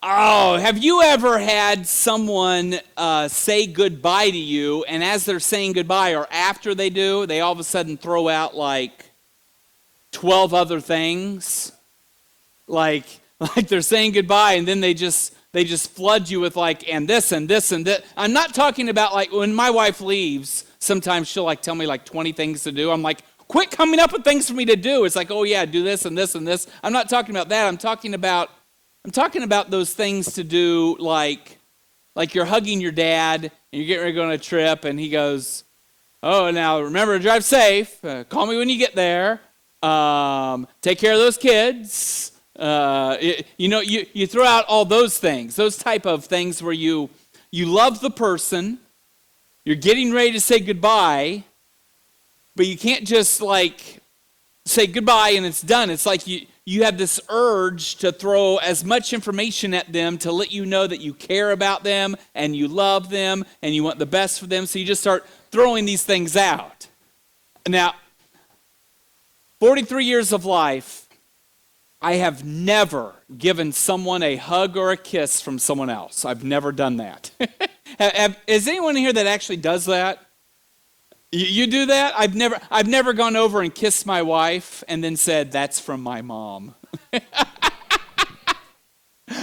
Oh, have you ever had someone say goodbye to you, and as they're saying goodbye, or after they do, they all of a sudden throw out like 12 other things? Like they're saying goodbye, and then they just flood you with like, and this and this and that. I'm not talking about like when my wife leaves, sometimes she'll like tell me like 20 things to do. I'm like, quit coming up with things for me to do. It's like, oh yeah, do this and this and this. I'm not talking about that. I'm talking about those things to do, like you're hugging your dad and you're getting ready to go on a trip, and he goes, "Oh, now remember to drive safe. Call me when you get there. Take care of those kids." You throw out all those things, those type of things where you love the person, you're getting ready to say goodbye, but you can't just like say goodbye and it's done. It's like you have this urge to throw as much information at them to let you know that you care about them and you love them and you want the best for them. So you just start throwing these things out. Now, 43 years of life, I have never given someone a hug or a kiss from someone else. I've never done that. Is anyone here that actually does that? You do that? I've never gone over and kissed my wife and then said, "That's from my mom."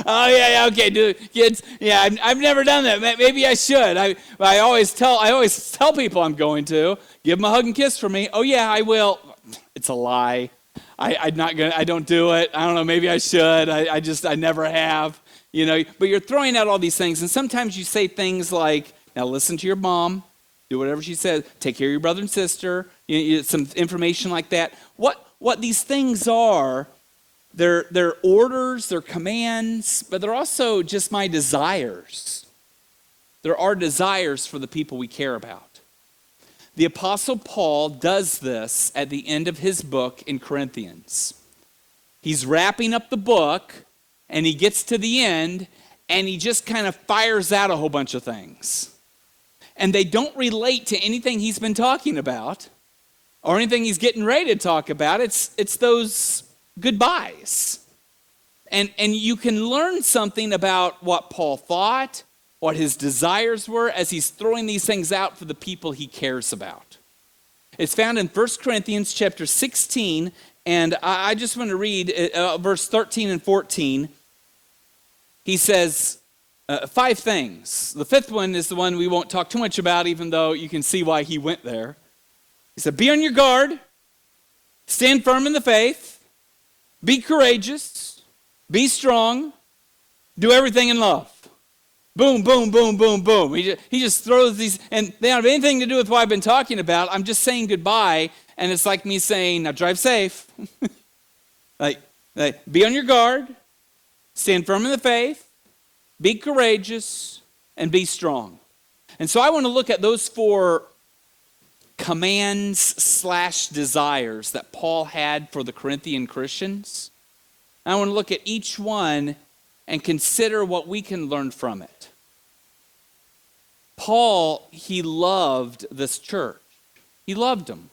Oh yeah, okay, dude, kids. Yeah, I've never done that. Maybe I should. I always tell people I'm going to give them a hug and kiss for me. Oh yeah, I will. It's a lie. I'm not gonna. I don't do it. I don't know. Maybe I should. I never have. But you're throwing out all these things, and sometimes you say things like, "Now listen to your mom. Do whatever she says. Take care of your brother and sister." Some information like that. What these things are, they're orders, they're commands, but they're also just my desires. There are desires for the people we care about. The Apostle Paul does this at the end of his book in Corinthians. He's wrapping up the book, and he gets to the end, and he just kind of fires out a whole bunch of things. And they don't relate to anything he's been talking about or anything he's getting ready to talk about. It's those goodbyes. And you can learn something about what Paul thought, what his desires were, as he's throwing these things out for the people he cares about. It's found in 1 Corinthians chapter 16, and I just want to read verse 13 and 14. He says 5 things. The 5th one is the one we won't talk too much about, even though you can see why he went there. He said, "Be on your guard, stand firm in the faith, be courageous, be strong, do everything in love." Boom, boom, boom, boom, boom. He just throws these, and they don't have anything to do with what I've been talking about. I'm just saying goodbye, and it's like me saying, "Now drive safe." like be on your guard, stand firm in the faith, be courageous, and be strong. And so I want to look at those 4 commands/desires that Paul had for the Corinthian Christians. I want to look at each one and consider what we can learn from it. Paul, he loved this church. He loved them.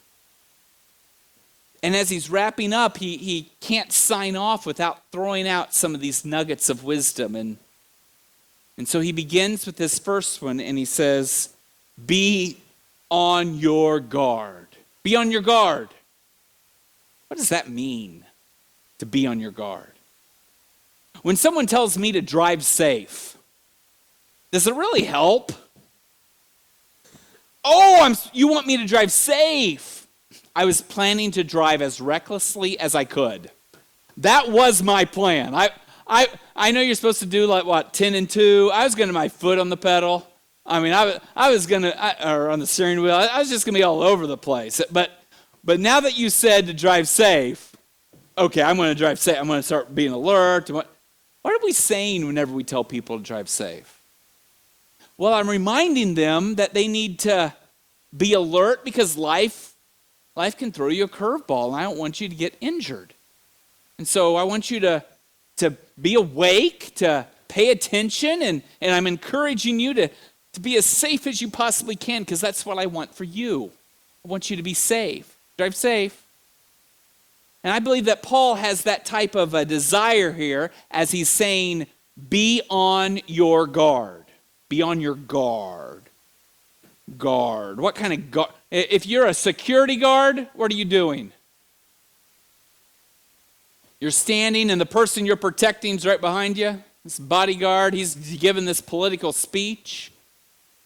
And as he's wrapping up, he can't sign off without throwing out some of these nuggets of wisdom. And so he begins with this first one, and he says, "Be on your guard." Be on your guard. What does that mean, to be on your guard? When someone tells me to drive safe, does it really help? Oh, you want me to drive safe? I was planning to drive as recklessly as I could. That was my plan. I know you're supposed to do like what, 10 and 2. I was going to my foot on the pedal. I mean, I was going to, or on the steering wheel. I was just going to be all over the place. But now that you said to drive safe, okay, I'm going to drive safe. I'm going to start being alert. What are we saying whenever we tell people to drive safe? Well, I'm reminding them that they need to be alert because life can throw you a curveball, and I don't want you to get injured. And so I want you to be awake, to pay attention, and I'm encouraging you to be as safe as you possibly can, because that's what I want for you. I want you to be safe. Drive safe. And I believe that Paul has that type of a desire here as he's saying, Be on your guard. Be on your guard. Guard. What kind of guard? If you're a security guard, what are you doing? You're standing and the person you're protecting is right behind you. This bodyguard, he's giving this political speech.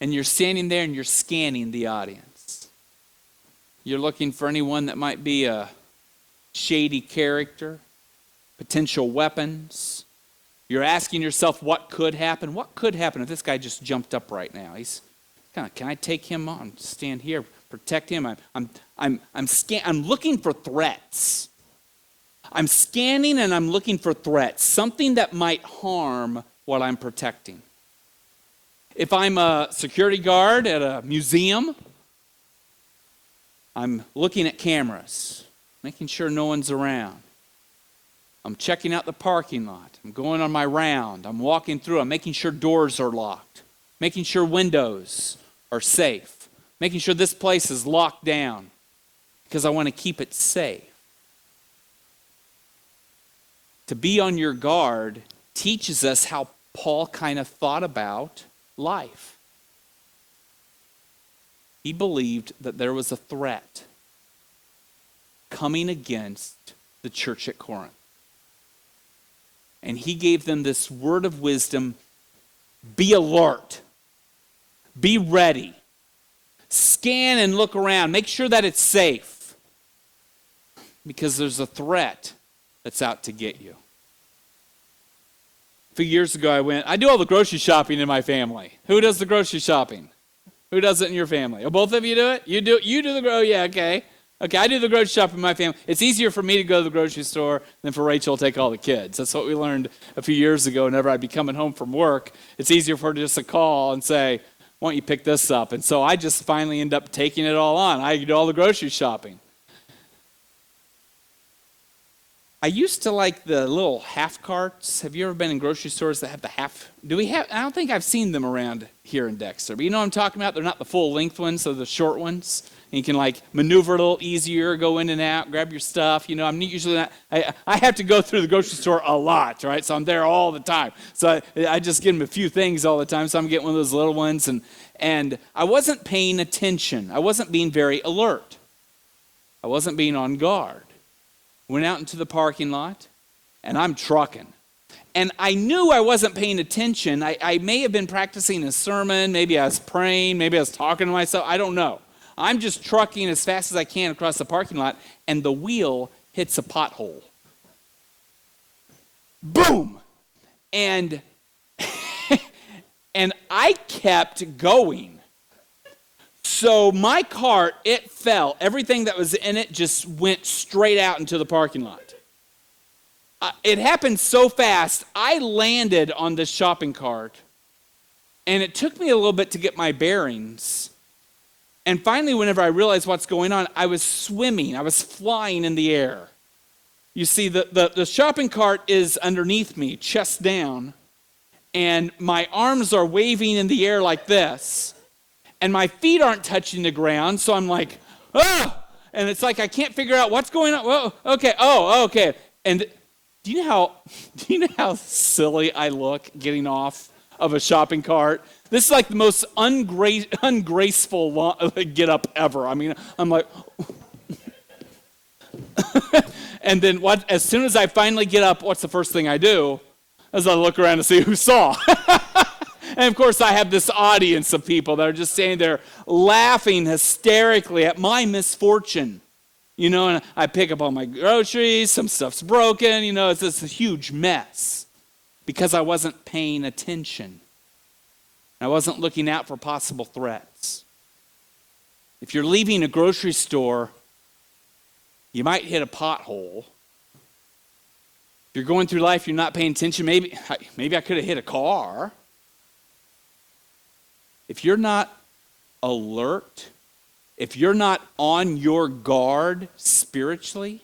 And you're standing there and you're scanning the audience. You're looking for anyone that might be a shady character, potential weapons. You're asking yourself what could happen. What could happen if this guy just jumped up right now? He's kind of, can I take him on? Stand here, protect him. I'm looking for threats. I'm scanning and I'm looking for threats, something that might harm what I'm protecting. If I'm a security guard at a museum, I'm looking at cameras, making sure no one's around. I'm checking out the parking lot. I'm going on my round. I'm walking through. I'm making sure doors are locked, making sure windows are safe, making sure this place is locked down because I want to keep it safe. To be on your guard teaches us how Paul kind of thought about life. He believed that there was a threat coming against the church at Corinth. And he gave them this word of wisdom: be alert, be ready, scan and look around, make sure that it's safe, because there's a threat that's out to get you. A few years ago I do all the grocery shopping in my family. Who does the grocery shopping? Who does it in your family? Oh, both of you do it? You do the yeah, okay. Okay, I do the grocery shopping in my family. It's easier for me to go to the grocery store than for Rachel to take all the kids. That's what we learned a few years ago. Whenever I'd be coming home from work, it's easier for her just to call and say, why don't you pick this up? And so I just finally end up taking it all on. I do all the grocery shopping. I used to like the little half carts. Have you ever been in grocery stores that have the half? I don't think I've seen them around here in Dexter. But you know what I'm talking about? They're not the full length ones, they're the short ones. And you can like maneuver a little easier, go in and out, grab your stuff. You know, I'm usually not, I have to go through the grocery store a lot, right? So I'm there all the time. So I just get them a few things all the time. So I'm getting one of those little ones. And I wasn't paying attention. I wasn't being very alert. I wasn't being on guard. Went out into the parking lot, and I'm trucking. And I knew I wasn't paying attention. I may have been practicing a sermon. Maybe I was praying. Maybe I was talking to myself. I don't know. I'm just trucking as fast as I can across the parking lot, and the wheel hits a pothole. Boom! And I kept going. So my cart, it fell. Everything that was in it just went straight out into the parking lot. It happened so fast, I landed on this shopping cart, and it took me a little bit to get my bearings. And finally, whenever I realized what's going on, I was swimming. I was flying in the air. You see, the shopping cart is underneath me, chest down, and my arms are waving in the air like this. And my feet aren't touching the ground, so I'm like, ah! And it's like I can't figure out what's going on. Whoa, okay, okay. And do you know how silly I look getting off of a shopping cart? This is like the most ungraceful get up ever. I mean, I'm like, and then as soon as I finally get up, what's the first thing I do? As I look around to see who saw. And of course, I have this audience of people that are just standing there laughing hysterically at my misfortune. You know, and I pick up all my groceries, some stuff's broken, you know, it's this huge mess because I wasn't paying attention. I wasn't looking out for possible threats. If you're leaving a grocery store, you might hit a pothole. If you're going through life, you're not paying attention, maybe I could have hit a car. If you're not alert, if you're not on your guard spiritually,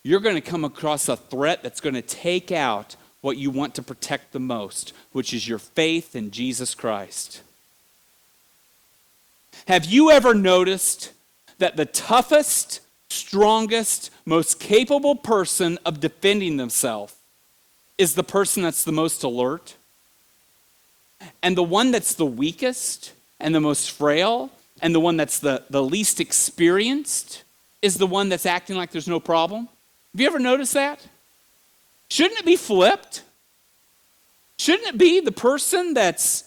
you're going to come across a threat that's going to take out what you want to protect the most, which is your faith in Jesus Christ. Have you ever noticed that the toughest, strongest, most capable person of defending themselves is the person that's the most alert. And the one that's the weakest and the most frail and the one that's the least experienced is the one that's acting like there's no problem. Have you ever noticed that? Shouldn't it be flipped? Shouldn't it be the person that's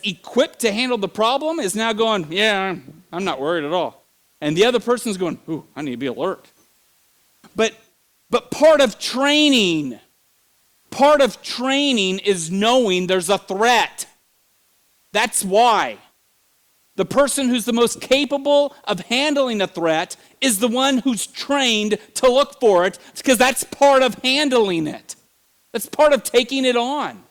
equipped to handle the problem is now going, yeah, I'm not worried at all. And the other person's going, ooh, I need to be alert. But part of training is knowing there's a threat. That's why. The person who's the most capable of handling a threat is the one who's trained to look for it, because that's part of handling it. That's part of taking it on.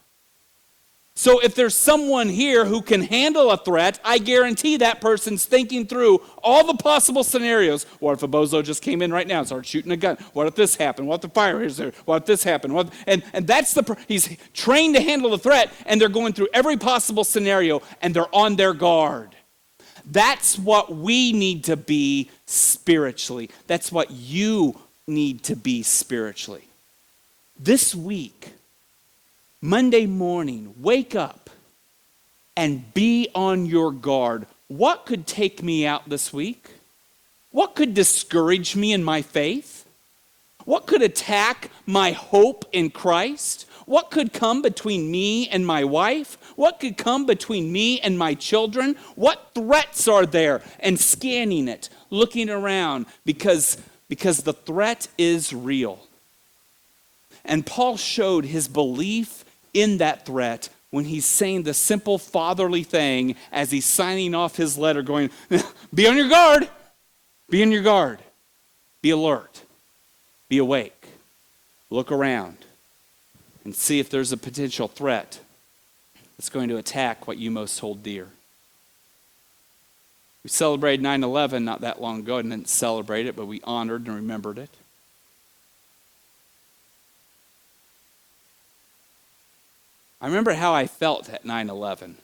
So if there's someone here who can handle a threat, I guarantee that person's thinking through all the possible scenarios. What if a bozo just came in right now and started shooting a gun? What if this happened? What if the fire is there? What if this happened? And that's he's trained to handle the threat, and they're going through every possible scenario, and they're on their guard. That's what we need to be spiritually. That's what you need to be spiritually. This week, Monday morning, wake up and be on your guard. What could take me out this week? What could discourage me in my faith? What could attack my hope in Christ? What could come between me and my wife? What could come between me and my children? What threats are there? And scanning it, looking around, because the threat is real. And Paul showed his belief in that threat when he's saying the simple fatherly thing as he's signing off his letter going, be on your guard, be on your guard, be alert, be awake, look around, and see if there's a potential threat that's going to attack what you most hold dear. We celebrated 9/11 not that long ago. I didn't celebrate it, but we honored and remembered it. I remember how I felt at 9/11.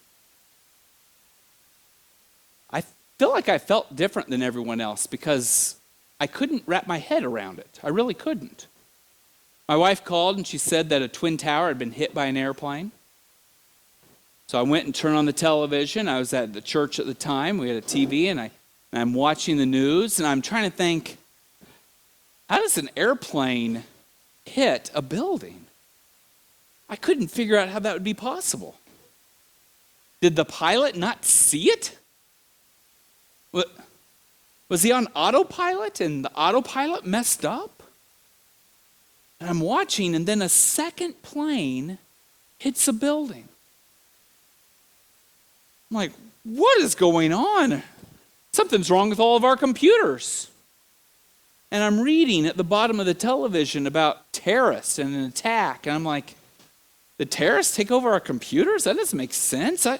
I feel like I felt different than everyone else because I couldn't wrap my head around it. I really couldn't. My wife called and she said that a twin tower had been hit by an airplane. So I went and turned on the television. I was at the church at the time. We had a TV, and I'm watching the news, and I'm trying to think, how does an airplane hit a building? I couldn't figure out how that would be possible. Did the pilot not see it? Was he on autopilot and the autopilot messed up? And I'm watching, and then a second plane hits a building. I'm like, what is going on? Something's wrong with all of our computers. And I'm reading at the bottom of the television about terrorists and an attack. And I'm like, the terrorists take over our computers? That doesn't make sense. I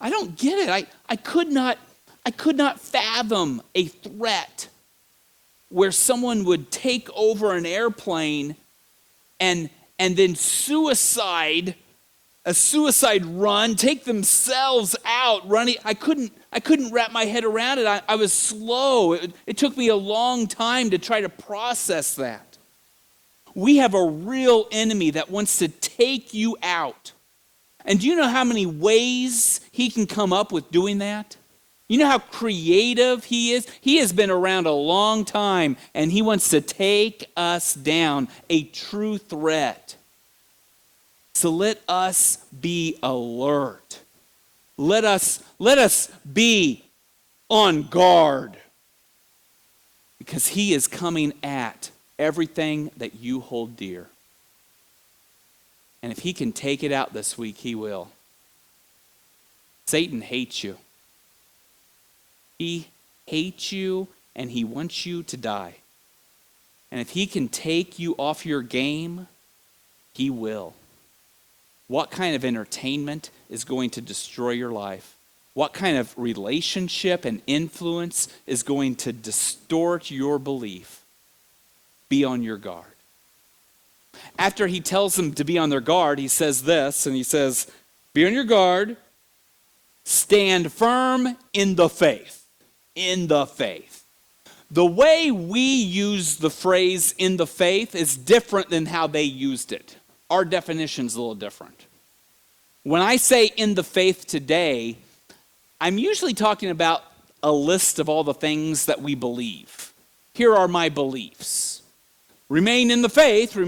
don't get it. I could not fathom a threat where someone would take over an airplane and then a suicide run, take themselves out running. I couldn't wrap my head around it. I was slow. It took me a long time to try to process that. We have a real enemy that wants to take you out. And do you know how many ways he can come up with doing that? You know how creative he is? He has been around a long time, and he wants to take us down, a true threat. So let us be alert. Let us be on guard, because he is coming at everything that you hold dear. And if he can take it out this week, he will. Satan hates you. He hates you, and he wants you to die. And if he can take you off your game, he will. What kind of entertainment is going to destroy your life? What kind of relationship and influence is going to distort your belief? Be on your guard. After he tells them to be on their guard, he says this, and he says, be on your guard, stand firm in the faith. In the faith. The way we use the phrase in the faith is different than how they used it. our definition's a little different. When I say in the faith today, I'm usually talking about a list of all the things that we believe. Here are my beliefs. Remain in the faith.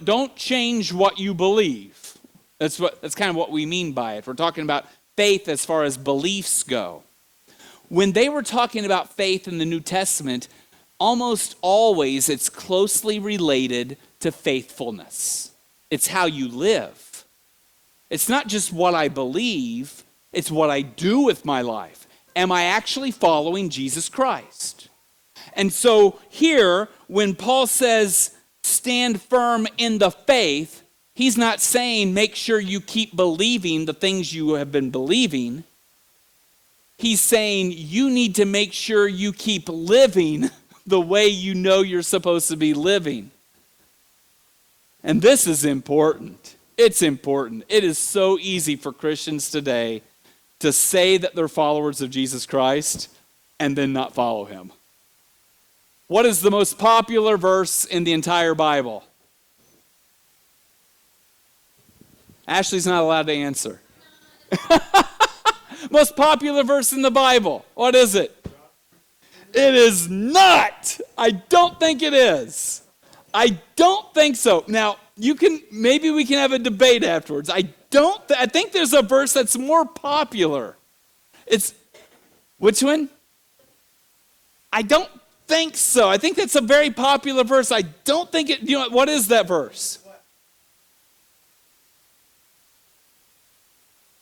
Don't change what you believe. That's kind of what we mean by it. We're talking about faith as far as beliefs go. When they were talking about faith in the New Testament, almost always it's closely related to faithfulness. It's how you live. It's not just what I believe, it's what I do with my life. Am I actually following Jesus Christ? And so here, when Paul says, stand firm in the faith, he's not saying make sure you keep believing the things you have been believing. He's saying you need to make sure you keep living the way you know you're supposed to be living. And this is important. It's important. It is so easy for Christians today to say that they're followers of Jesus Christ and then not follow him. What is the most popular verse in the entire Bible? Ashley's not allowed to answer. Most popular verse in the Bible. What is it? It is not. I don't think it is. I don't think so. Now, maybe we can have a debate afterwards. I think there's a verse that's more popular. Which one? I don't think so. I think that's a very popular verse. I don't think it, what is that verse?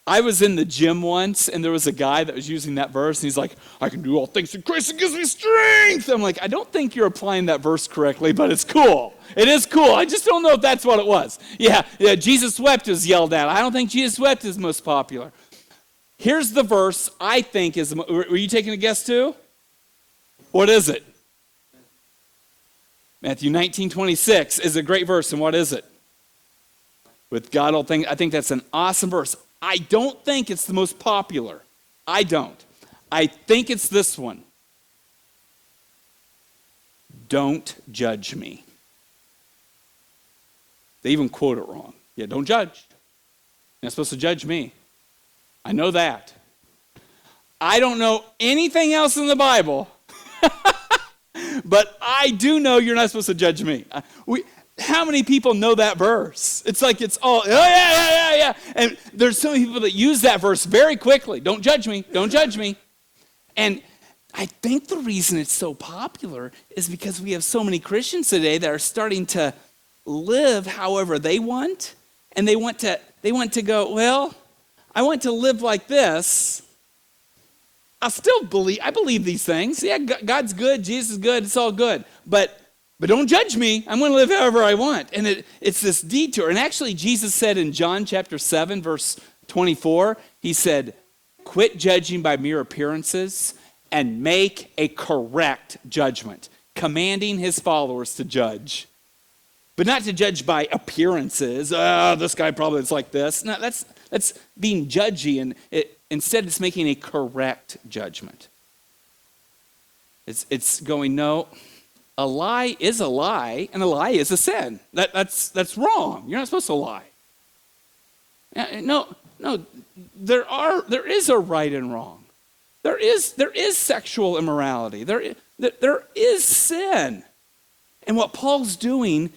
I was in the gym once, and there was a guy that was using that verse, and he's like, I can do all things through Christ who gives me strength. I'm like, I don't think you're applying that verse correctly, but it's cool. It is cool. I just don't know if that's what it was. Yeah, Jesus wept was yelled at. I don't think Jesus wept is most popular. Here's the verse I think is, were you taking a guess too? What is it? Matthew 19:26 is a great verse, and what is it? With God all things. I think that's an awesome verse. I don't think it's the most popular. I don't. I think it's this one. Don't judge me. They even quote it wrong. Yeah, don't judge. You're not supposed to judge me. I know that. I don't know anything else in the Bible, but I do know you're not supposed to judge me. How many people know that verse? It's like it's all, yeah. And there's so many people that use that verse very quickly. Don't judge me. Don't judge me. And I think the reason it's so popular is because we have so many Christians today that are starting to live however they want. And they want to go, well, I want to live like this. I believe these things. Yeah, God's good. Jesus is good. It's all good. But don't judge me. I'm going to live however I want. And it's this detour. And actually, Jesus said in John chapter 7, verse 24, he said, quit judging by mere appearances and make a correct judgment, commanding his followers to judge. But not to judge by appearances. This guy probably is like this. No, that's being judgy. And instead, it's making a correct judgment. It's going, no. A lie is a lie, and a lie is a sin. That's wrong. You're not supposed to lie. No. There is a right and wrong. There is sexual immorality. There is sin. And what Paul's doing,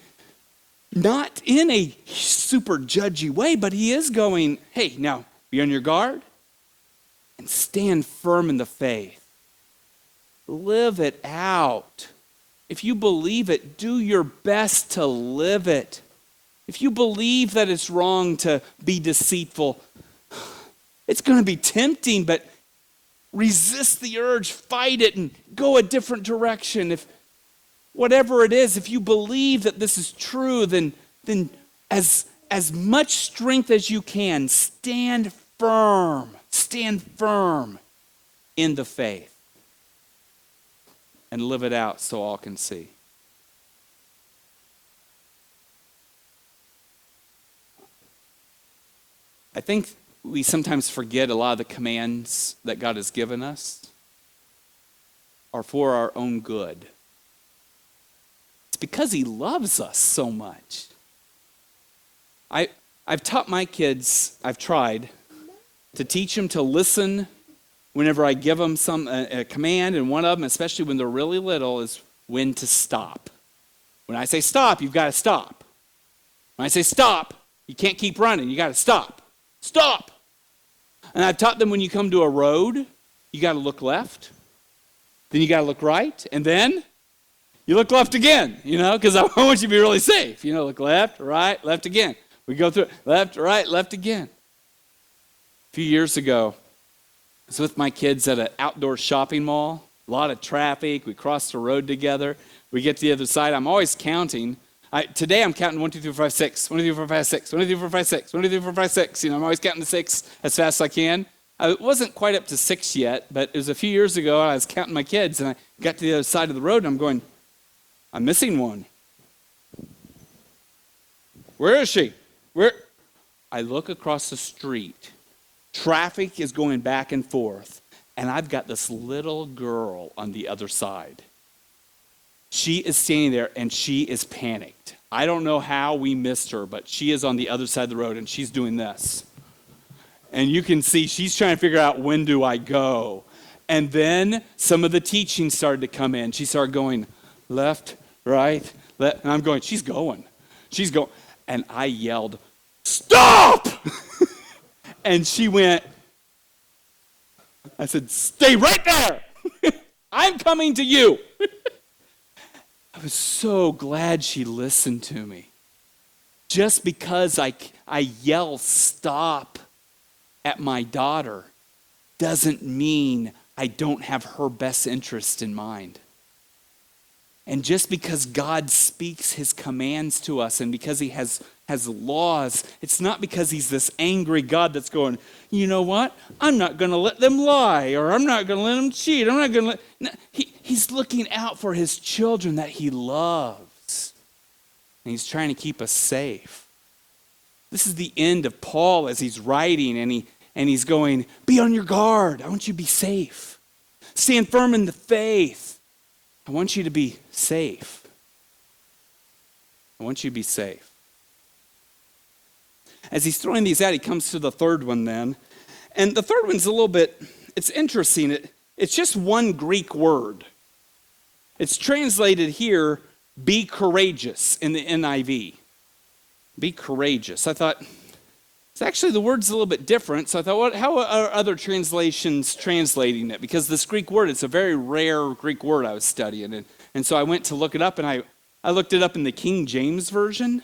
not in a super judgy way, but he is going, hey, now be on your guard and stand firm in the faith. Live it out. If you believe it, do your best to live it. If you believe that it's wrong to be deceitful, it's going to be tempting, but resist the urge, fight it, and go a different direction. If whatever it is, if you believe that this is true, then as much strength as you can, stand firm in the faith. And live it out so all can see. I think we sometimes forget a lot of the commands that God has given us are for our own good. It's because he loves us so much. I've taught my kids, I've tried to teach them to listen whenever I give them a command, and one of them, especially when they're really little, is when to stop. When I say stop, you've got to stop. When I say stop, you can't keep running. You got to stop. Stop! And I've taught them when you come to a road, you got to look left. Then you got to look right. And then you look left again, because I want you to be really safe. Look left, right, left again. We go through it. Left, right, left again. A few years ago, I was with my kids at an outdoor shopping mall. A lot of traffic. We crossed the road together. We get to the other side. I'm always counting. Today I'm counting 1, 2, 3, 4, 5, 6. 1, 2, 3, 4, 5, 6. 1, 2, 3, 4, 5, 6. 1, 2, 3, 4, 5, 6. I'm always counting to 6 as fast as I can. I wasn't quite up to 6 yet, but it was a few years ago. I was counting my kids, and I got to the other side of the road, and I'm going, I'm missing one. Where is she? Where? I look across the street. Traffic is going back and forth, and I've got this little girl on the other side. She is standing there, and she is panicked. I don't know how we missed her, but she is on the other side of the road, and she's doing this. And you can see she's trying to figure out, when do I go? And then some of the teaching started to come in. She started going left, right, left. And I'm going, she's going. She's going. And I yelled, stop! And she went, I said, stay right there. I'm coming to you. I was so glad she listened to me. Just because I yell stop at my daughter doesn't mean I don't have her best interest in mind. And just because God speaks his commands to us and because he has laws, it's not because he's this angry God that's going, you know what? I'm not going to let them lie, or I'm not going to let them cheat. I'm not going to let... No, he's looking out for his children that he loves. And he's trying to keep us safe. This is the end of Paul as he's writing, and he's going, be on your guard. I want you to be safe. Stand firm in the faith. I want you to be safe. I want you to be safe. As he's throwing these out, he comes to the third one then. And the third one's a little bit, it's interesting. It's just one Greek word. It's translated here, be courageous, in the NIV. Be courageous. I thought, it's actually the word's a little bit different. So I thought, how are other translations translating it? Because this Greek word, it's a very rare Greek word I was studying. And so I went to look it up, and I looked it up in the King James Version.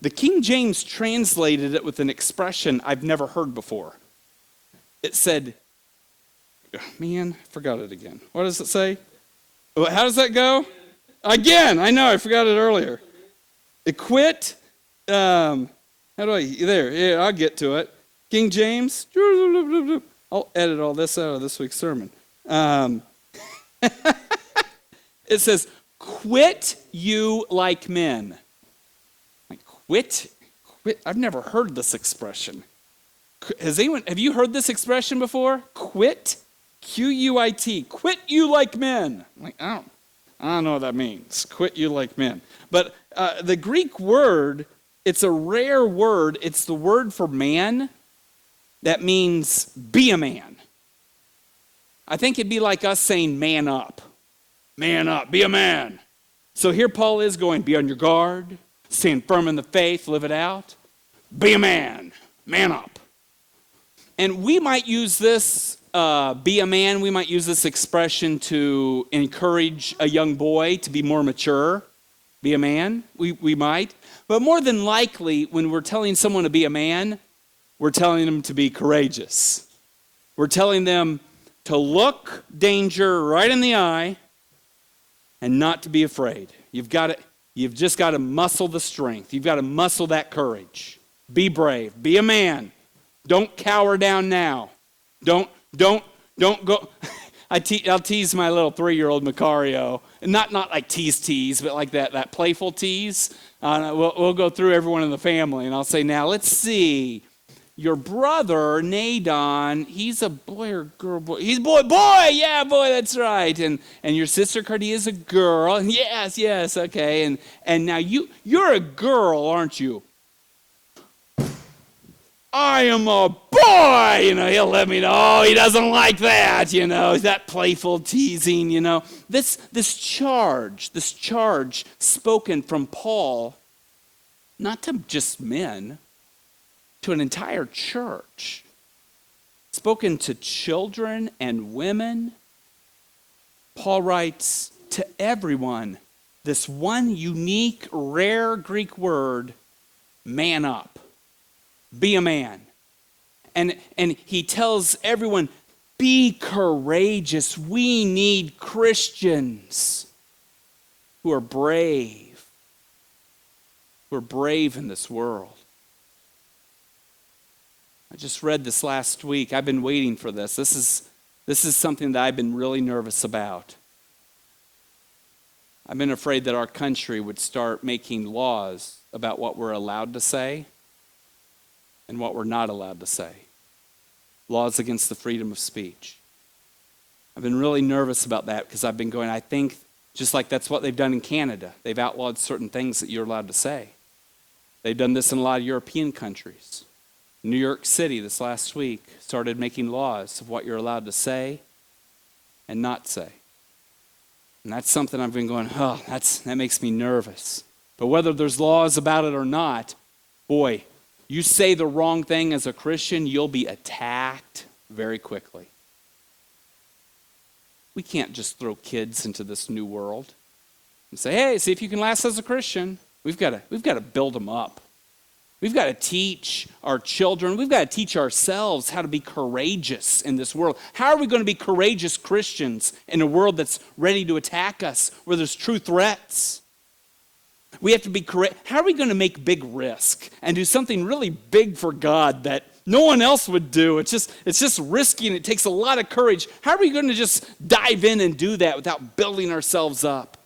The King James translated it with an expression I've never heard before. It said, man, I forgot it again. What does it say? How does that go? Again, I know, I forgot it earlier. Quit. How do yeah, I'll get to it. King James. I'll edit all this out of this week's sermon. It says, quit you like men. Like, quit? I've never heard this expression. Have you heard this expression before? Quit? Q-U-I-T. Quit you like men. Like, I don't know what that means. Quit you like men. But the Greek word, it's a rare word. It's the word for man that means be a man. I think it'd be like us saying man up. Man up, be a man. So here Paul is going, be on your guard, stand firm in the faith, live it out. Be a man up. And we might use this, be a man, we might use this expression to encourage a young boy to be more mature. Be a man, we might. But more than likely, when we're telling someone to be a man, we're telling them to be courageous. We're telling them to look danger right in the eye and not to be afraid. You've just got to muscle the strength. You've got to muscle that courage. Be brave. Be a man. Don't cower down now. Don't go. I'll tease my little 3-year-old Macario. Not like tease, but like that playful tease. We'll go through everyone in the family, and I'll say, now let's see. Your brother, Nadon, he's a boy or girl? Boy. He's boy, yeah, boy, that's right. And your sister Cardia is a girl. Yes, okay. And now you're a girl, aren't you? I am a boy, he'll let me know, oh, he doesn't like that, that playful teasing, This charge spoken from Paul, not to just men, to an entire church, spoken to children and women. Paul writes to everyone this one unique, rare Greek word, man up. Be a man. And he tells everyone, be courageous. We need Christians who are brave in this world. I just read this last week. I've been waiting for this. This is something that I've been really nervous about. I've been afraid that our country would start making laws about what we're allowed to say and what we're not allowed to say. Laws against the freedom of speech. I've been really nervous about that because I've been going, I think, just like that's what they've done in Canada. They've outlawed certain things that you're allowed to say. They've done this in a lot of European countries. New York City this last week started making laws of what you're allowed to say and not say. And that's something I've been going, that makes me nervous. But whether there's laws about it or not, boy, you say the wrong thing as a Christian, you'll be attacked very quickly. We can't just throw kids into this new world and say, hey, see if you can last as a Christian. We've got to build them up. We've got to teach our children, we've got to teach ourselves how to be courageous in this world. How are we going to be courageous Christians in a world that's ready to attack us, where there's true threats? We have to be correct. How are we going to make big risk and do something really big for God that no one else would do? It's just risky and it takes a lot of courage. How are we going to just dive in and do that without building ourselves up?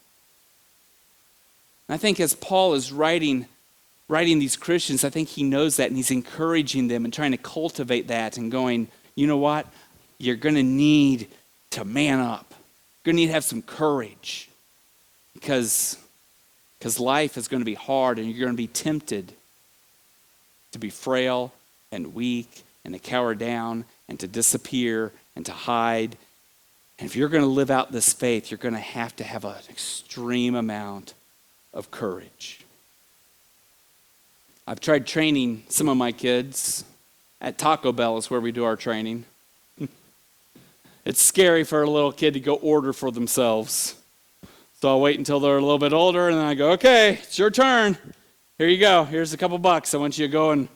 And I think as Paul is writing these Christians, I think he knows that and he's encouraging them and trying to cultivate that and going, you know what? You're going to need to man up. You're going to need to have some courage because life is going to be hard and you're going to be tempted to be frail and weak and to cower down and to disappear and to hide. And if you're going to live out this faith, you're going to have an extreme amount of courage. I've tried training some of my kids. At Taco Bell is where we do our training. It's scary for a little kid to go order for themselves. So I'll wait until they're a little bit older, and then I go, okay, it's your turn. Here you go. Here's a couple bucks. I want you to go and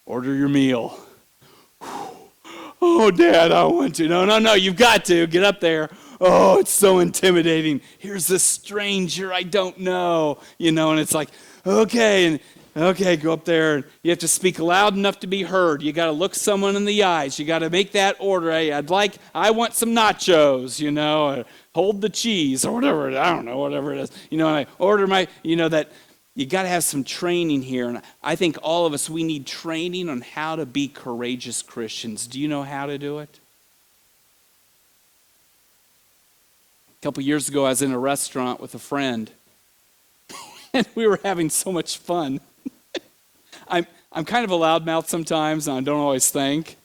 order your meal. Oh, Dad, I don't want to. No, you've got to. Get up there. Oh, it's so intimidating. Here's this stranger I don't know. And it's like, okay, go up there. And you have to speak loud enough to be heard. You got to look someone in the eyes. You got to make that order. Hey, I want some nachos, or hold the cheese or whatever. I don't know, whatever it is. And I order that you got to have some training here. And I think all of us, we need training on how to be courageous Christians. Do you know how to do it? A couple years ago, I was in a restaurant with a friend, and we were having so much fun. I'm kind of a loudmouth sometimes, and I don't always think.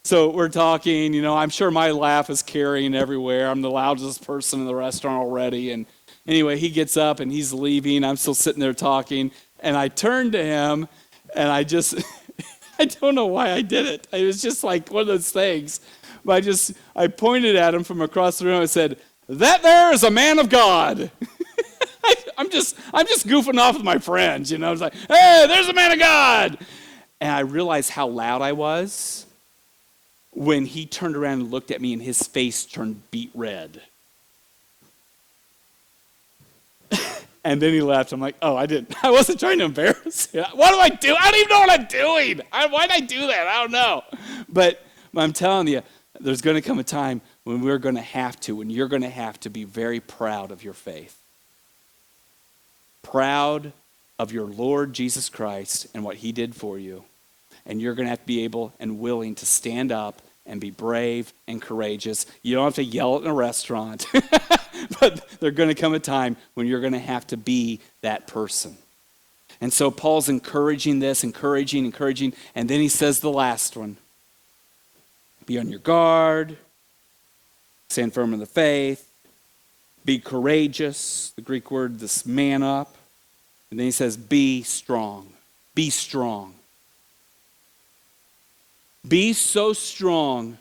So we're talking, I'm sure my laugh is carrying everywhere. I'm the loudest person in the restaurant already. And anyway, he gets up and he's leaving. I'm still sitting there talking. And I turned to him, and I don't know why I did it. It was just like one of those things. But I pointed at him from across the room and said, that there is a man of God. I'm just goofing off with my friends, I was like, hey, there's a man of God. And I realized how loud I was when he turned around and looked at me and his face turned beet red. And then he laughed. I'm like, oh, I wasn't trying to embarrass you. What do I do? I don't even know what I'm doing. Why'd I do that? I don't know. But I'm telling you, there's going to come a time when you're going to have to be very proud of your faith. Proud of your Lord Jesus Christ and what he did for you. And you're going to have to be able and willing to stand up and be brave and courageous. You don't have to yell in a restaurant, but there's going to come a time when you're going to have to be that person. And so Paul's encouraging this, encouraging, and then he says the last one. Be on your guard, stand firm in the faith, be courageous, the Greek word, this man up. And then he says, be strong. Be strong. Be so strong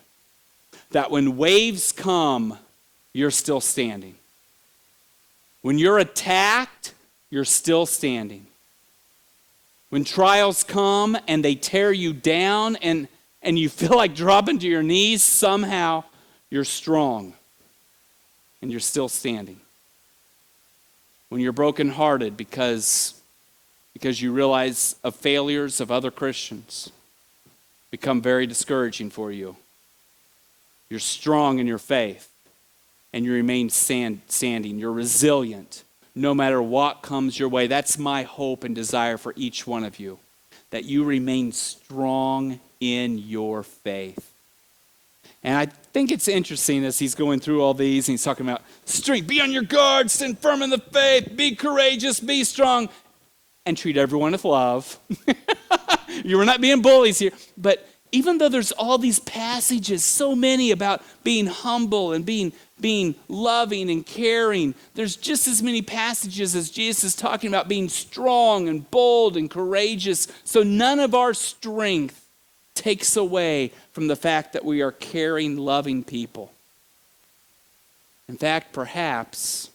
that when waves come, you're still standing. When you're attacked, you're still standing. When trials come and they tear you down and you feel like dropping to your knees, somehow you're strong and you're still standing. When you're brokenhearted because you realize of failures of other Christians become very discouraging for you, you're strong in your faith and you remain standing. You're resilient no matter what comes your way. That's my hope and desire for each one of you, that you remain strong in your faith. And I think it's interesting as he's going through all these, and he's talking about strength, be on your guard, stand firm in the faith, be courageous, be strong, and treat everyone with love. You were not being bullies here. But even though there's all these passages, so many about being humble and being loving and caring, there's just as many passages as Jesus is talking about being strong and bold and courageous. So none of our strength takes away from the fact that we are caring, loving people. In fact, perhaps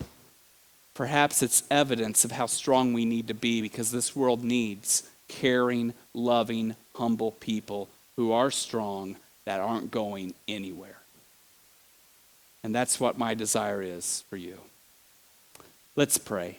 it's evidence of how strong we need to be, because this world needs caring, loving, humble people who are strong, that aren't going anywhere. And that's what my desire is for you. Let's pray.